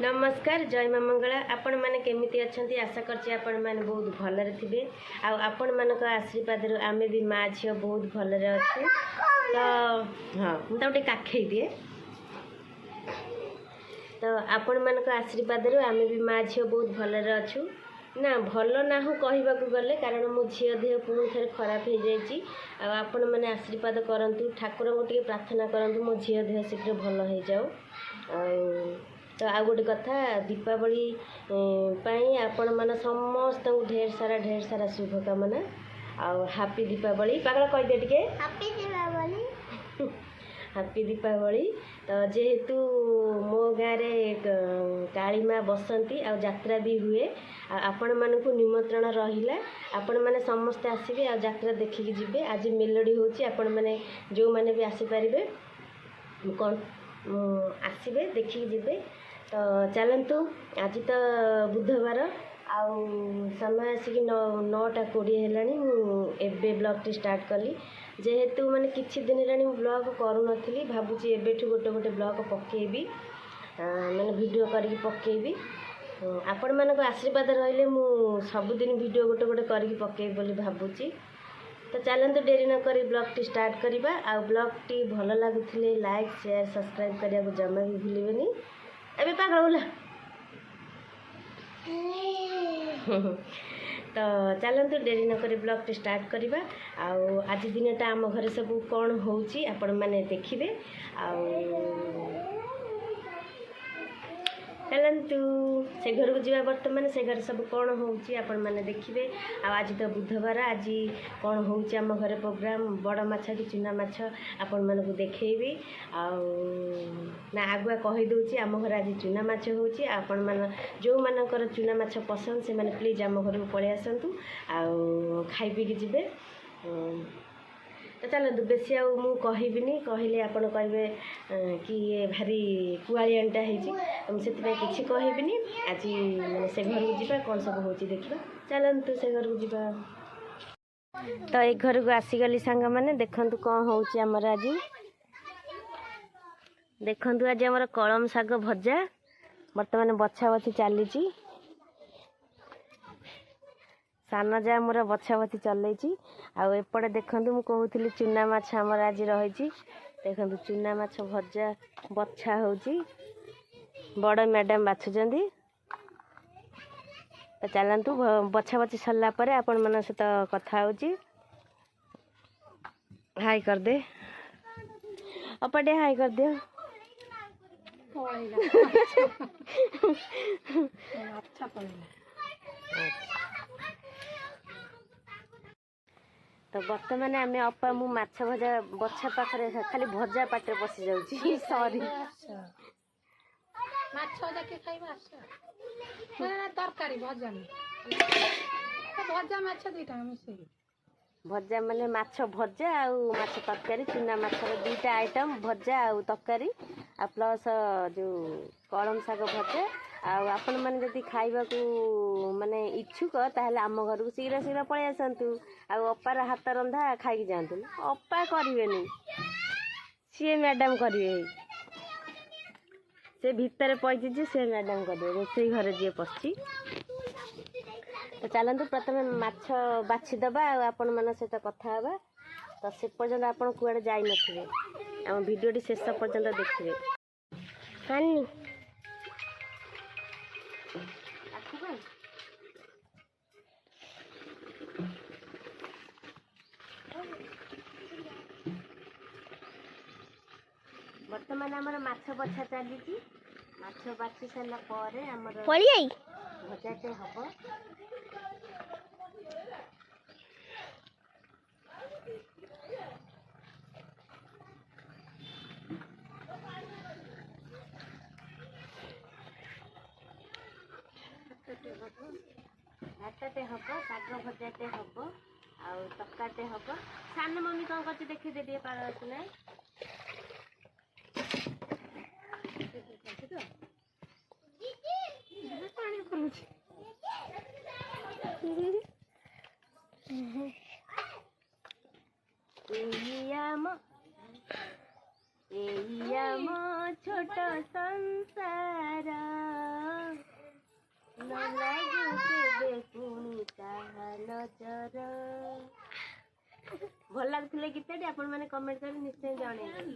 नमस्कार जय माँ मंगला। आपण मैंने केमिति अच्छी आशा करछि आपण मैंने बहुत भलरे थिबे। आपण मानक आशीर्वाद आमे भी माँ झी बहुत भलरे अच्छे। तो हाँ मुझे गोटे काखेई दिए। तो आपण मानक आशीर्वाद आमे भी माँ झी बहुत भलरे अच्छु ना भल ना हूँ कहवा गले कारण मो झील देह पुणी थे खराब हो जाइए। आपण मैंने आशीर्वाद करंतु ठाकुर को टे प्रार्थना करंतु मो झील देह शीघ्र भल हो जाऊ। तो आ गोटे कथा दीपावली आपण मैंने समस्त ढेर सारा शुभकामना आउ हापी दीपावली पागल कहीदे टे हापी दीपावली हापी दीपावली। तो जेहेतु मो गाँव रे काली माँ बसंती आ जात्रा भी हुए आपण मानक निमंत्रण रहिला। आपण माने समस्ते आसबे आ जात्रा देखिकी जिबे। आज मेलोडी होची आपण माने जो माने भी आसी परिबे कौन आसबे देखिकी जिबे। तो चलतु आज तो बुधवार आउ समय आसिक 9:20 है ब्लॉग टी स्टार्ट कली जेहेतु माने किछि दिन हेलानी ब्लॉग करू नथिली भाबुची एबेठु गोटे गोटे ब्लॉग पकेबी माने वीडियो करके पकेबी। आपण मानक आशीर्वाद रहिले मु सबुदिन वीडियो गोटे गोटे करके पकेबी बोली भाबुची। तो चलते डेरी न करी ब्लॉग टी स्टार्ट करिबा। आ ब्लॉग टी भल लागुथिले लाइक शेयर सब्सक्राइब करिया को जमा भी भूलिबेनी। अबे पागल बोला तो चलतु डेरी न करी ब्लॉग टी स्टार्ट करिबा। आउ आज दिनटा आम घरे सब कौन होउची आपण माने देखिबे। चलतु से घर को जीवा बर्तमान से घर सब कौन होउची आपण माने देखिबे। आज तो बुधवार आज कौन होउची आम घरे प्रोग्राम बड़ माछ कि चुना माछ आपण माने को देखेबी। ना आगुआ कहि दउची आम घर आज चुना माछ होउची आपण माने जो मानकर चुना माछ पसंद से माने प्लीज आम घर को पळे आसंतु आ खाइ पी के जिबे। तो चलतु बेसी आउ मु कहबिनी कहले आपण कहबे कि ये भारी कुआलियानटा हेजी से किसी कहबिनी। आज माने से घर को जीवा कौन सब होची देखिबा। चलतु से घर को जीवा। तो एक घर को आसीगली सांग माने देखंतु कौन होची हमर आज देखंतु आज हमर कलम साग भजा वर्तमान बछा बछी चलीची सान जा मोर बछा बछी चलैची। आ एपटे देखंतु मु कहूथली चुना माछ हमर आज रहिची देखंतु चुना माछ भजा बछा होची बड़ मैडम बाछुचंदी। तो चलतु बछा बछी सरला परे आपण मन सहित कथा होची। हाय कर दे अपटे हाय कर दियो अच्छा तो बर्तमान आम अपा मु माछ भजा बछा पाखरे खाली भजा पाटे पशि जाउची सॉरी माछ भजा के खाइबा ना तरकारी भजा भजा माछ दुईटा मिसेई भजा माने माछ भजा आउ माछ तरकारी चुना माछ दुईटा आइटम भजा आउ तरकारी आ प्लस जो कलम साग भजा। आपण मैंने जदि खाइबा को माने इच्छुक ताहले आम घर को शीघ्र शीघ्र पळे आसंतु। आ अपार हाथ रंधा खाई जातु अपा करेनि सी मैडम करेंगे से भितर पैची से मैडम करेंगे रोसई घर जी पशि। तो चलतु प्रथम माछ बाछीदबा आपण मान सहित कथा हवा। तो से पर्यंत आपण कुआडे जाई नथिबे आम वीडियो शेष पर्यंत देखिबे। कानी वर्तमान आमर माछ बछा चली माछ बाछी सारा पर भजाटे हम भातटे हम शाग भजाटे हम आ तकाटे हम। सान मम्मी कौन कर देखी दे पार ना छोट संसार ଭଲ ଲାଗୁଥିଲେ ଗୀତଟି ଆପଣ ମାନେ କମେଣ୍ଟ କରି ନିଶ୍ଚୟ ଜଣେଇବେ।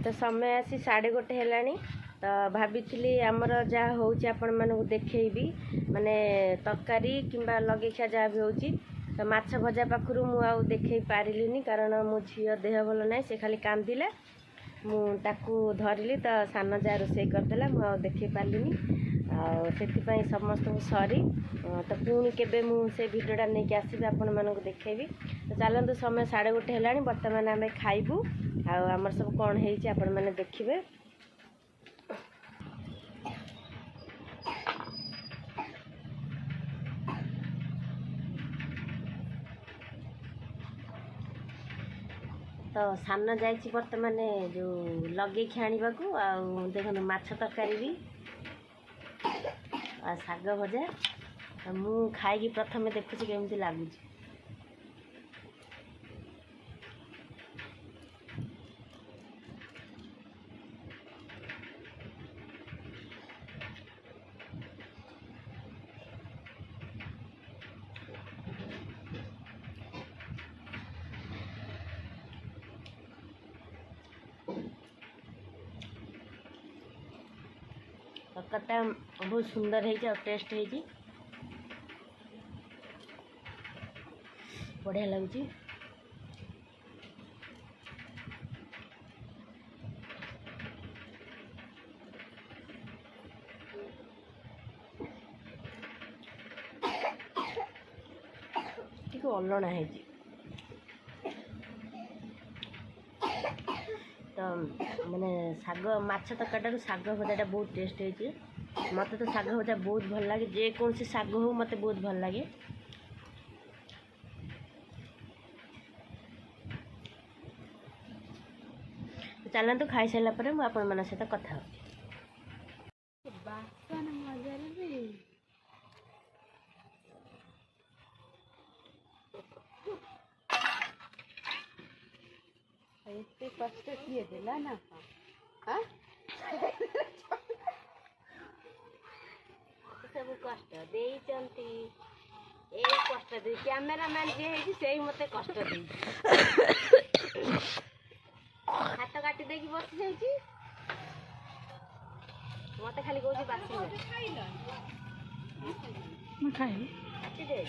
तो समय आसी 1:30 हेलानी तो भाभी आमर जहाँ हूँ आपण मानक देखी माने तरकारी किंबा लगे जहाँ भी होची तो माछ भजा पाखु मुझे देखे पारिलिनी कारण मो झील देह भल ना से खाली कांदिला मुझे धरली तो सान जहाँ रोसे करदेला मुझे देखे पारिलिनी से समस्त सॉरी तो पुणी केबे से भिडियोटा नहीं आसबि आपण मानक देखेबी तो चलतु समय 1:30 हेलानी बर्तमान आम खाइबू आमर सब कौन है आपण मैंने देखिए। तो सान जा बर्तमान जो लगे आने को देखो माछ तरकारी भी शाग भजा मु खाई प्रथम देखुची केमती लगुच तरकारीटा बहुत सुंदर है टेस्ट है बढ़िया लगुच। अलणा है तो मैंने शाग माछ तरकारीटा शाग भजाटा बहुत टेस्ट है मत तो शाग भजा बहुत भल लगे जेकोसी शाग हो मत बहुत भल लगे। चलतु खाई सारा पर मुझे आपण मन सहित कथा एते कष्ट किए देला ना सब कष्ट देइचंती ए कष्ट दे कैमरामैन जे है से मते कष्ट दे हाथ काटी देकी बस जाइए मत खाली कहूँ बासी मैं खाई काटी दे